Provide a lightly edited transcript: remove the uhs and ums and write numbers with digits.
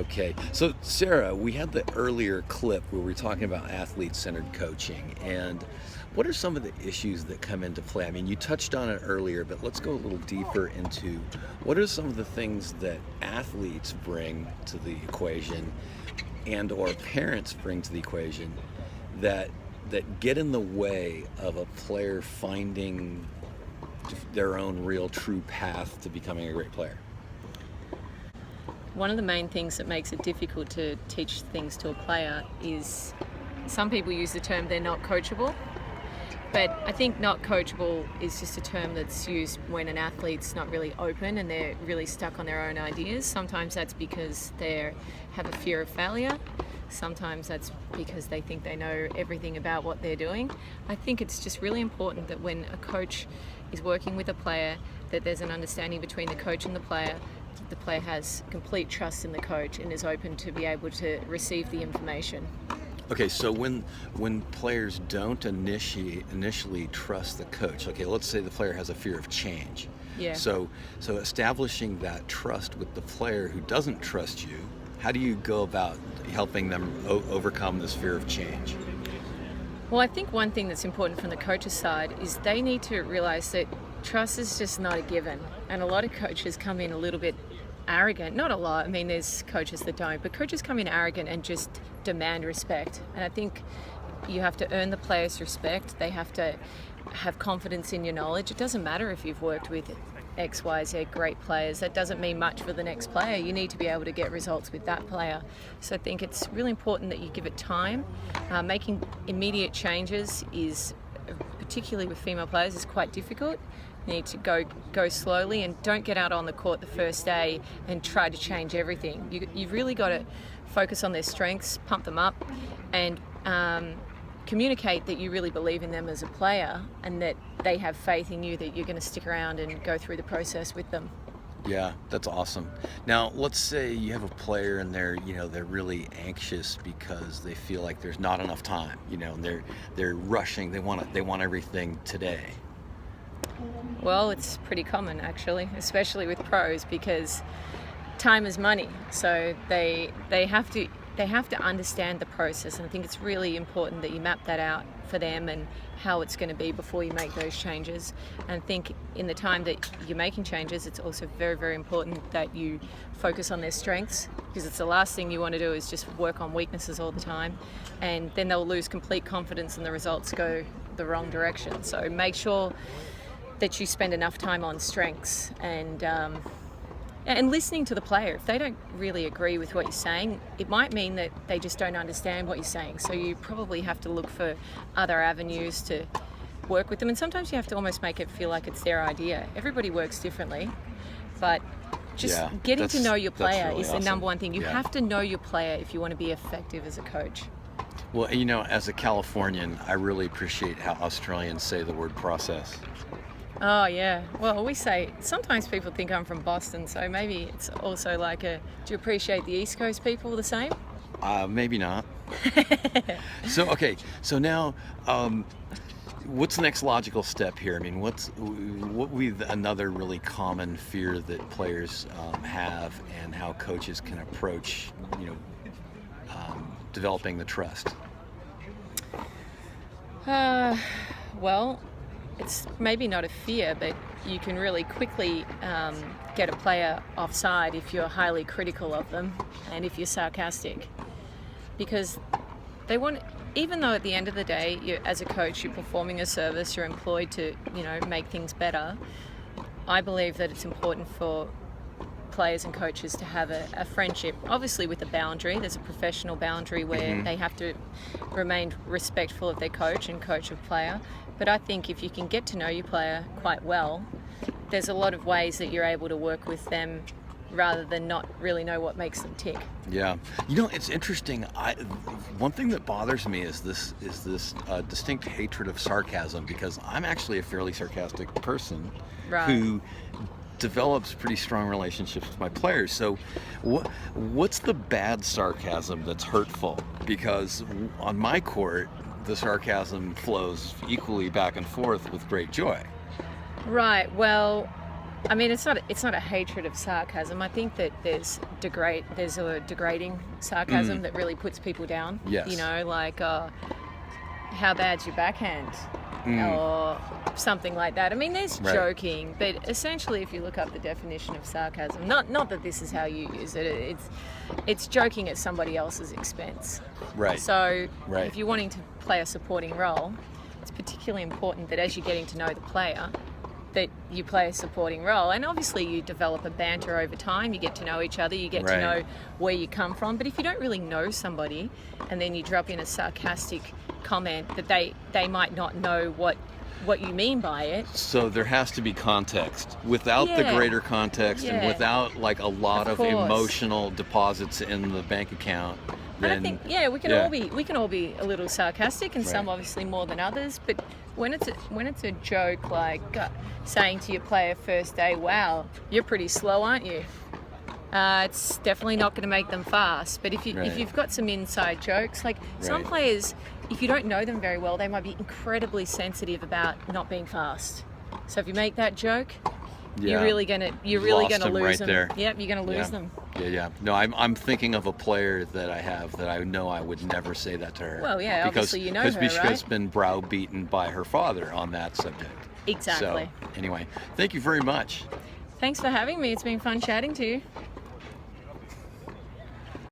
Okay, so Sarah, we had the earlier clip where we were talking about athlete-centered coaching, and what are some of the issues that come into play? I mean, you touched on it earlier, but let's go a little deeper into what are some of the things that athletes bring to the equation and or parents bring to the equation that get in the way of a player finding their own real true path to becoming a great player. One of the main things that makes it difficult to teach things to a player is some people use the term they're not coachable, but I think not coachable is just a term that's used when an athlete's not really open and they're really stuck on their own ideas. Sometimes that's because they have a fear of failure. Sometimes that's because they think they know everything about what they're doing. I think it's just really important that when a coach is working with a player, that there's an understanding between the coach and the player has complete trust in the coach and is open to be able to receive the information. Okay, so when players don't initially trust the coach, okay, let's say the player has a fear of change. Yeah. So establishing that trust with the player who doesn't trust you, how do you go about helping them overcome this fear of change? Well, I think one thing that's important from the coach's side is they need to realize that trust is just not a given. And a lot of coaches come in a little bit arrogant. Not a lot, I mean, there's coaches that don't, but coaches come in arrogant and just demand respect. And I think you have to earn the players' respect. They have to have confidence in your knowledge. It doesn't matter if you've worked with X, Y, Z great players. That doesn't mean much for the next player. You need to be able to get results with that player. So I think it's really important that you give it time. Making immediate changes is, particularly with female players, is quite difficult. You need to go slowly and don't get out on the court the first day and try to change everything. You've really got to focus on their strengths, pump them up, and communicate that you really believe in them as a player and that they have faith in you, that you're going to stick around and go through the process with them. Yeah, that's awesome. Now, let's say you have a player and they're really anxious because they feel like there's not enough time, and they're rushing. They want everything today. Well, it's pretty common actually, especially with pros, because time is money. So they have to understand the process, and I think it's really important that you map that out for them and how it's going to be before you make those changes. And I think in the time that you're making changes, it's also very, very important that you focus on their strengths, because it's the last thing you want to do is just work on weaknesses all the time, and then they'll lose complete confidence and the results go the wrong direction. So make sure that you spend enough time on strengths and listening to the player. If they don't really agree with what you're saying, it might mean that they just don't understand what you're saying. So you probably have to look for other avenues to work with them. And sometimes you have to almost make it feel like it's their idea. Everybody works differently, but just getting to know your player really is the awesome. number one thing. You have to know your player if you want to be effective as a coach. Well, as a Californian, I really appreciate how Australians say the word process. Oh yeah, well we say, sometimes people think I'm from Boston, so maybe it's also like do you appreciate the East Coast people the same? Maybe not. So now, what's the next logical step here? I mean, what would be another really common fear that players have, and how coaches can approach, developing the trust? Well, it's maybe not a fear, but you can really quickly get a player offside if you're highly critical of them and if you're sarcastic, because they want, even though at the end of the day, as a coach, you're performing a service, you're employed to, make things better. I believe that it's important for players and coaches to have a friendship, obviously with a boundary. There's a professional boundary where they have to remain respectful of their coach and coach of player. But I think if you can get to know your player quite well, there's a lot of ways that you're able to work with them rather than not really know what makes them tick. Yeah, it's interesting. One thing that bothers me is this distinct hatred of sarcasm, because I'm actually a fairly sarcastic person who develops pretty strong relationships with my players. So what's the bad sarcasm that's hurtful? Because on my court, the sarcasm flows equally back and forth with great joy. Right, well, I mean, it's not a hatred of sarcasm. I think that there's a degrading sarcasm that really puts people down. Yes. You know, like how bad's your backhand, or something like that. I mean, there's Right. joking, but essentially, if you look up the definition of sarcasm, not that this is how you use it. It's joking at somebody else's expense. Right. So Right. if you're wanting to play a supporting role, it's particularly important that as you're getting to know the player, that you play a supporting role. And obviously you develop a banter over time, you get to know each other, you get Right. to know where you come from. But if you don't really know somebody and then you drop in a sarcastic comment that they might not know what you mean by it. So there has to be context. Without the Yeah. greater context and Yeah. without like a lot Of of course. emotional deposits in the bank account, And I then think, we can all be a little sarcastic, and some Right. obviously more than others. But when it's a joke, like saying to your player first day, "Wow, you're pretty slow, aren't you?" It's definitely not going to make them fast. But if Right. you've got some inside jokes, like some Right. players, if you don't know them very well, they might be incredibly sensitive about not being fast. So if you make that joke, yeah. you're really gonna Lost them lose right them. there. Yep, you're gonna lose Yeah. them. Yeah. No, I'm thinking of a player that I have that I know I would never say that to her. Well, yeah, obviously you know her, because she's right? been browbeaten by her father on that subject. Exactly. So anyway, thank you very much. Thanks for having me. It's been fun chatting to you.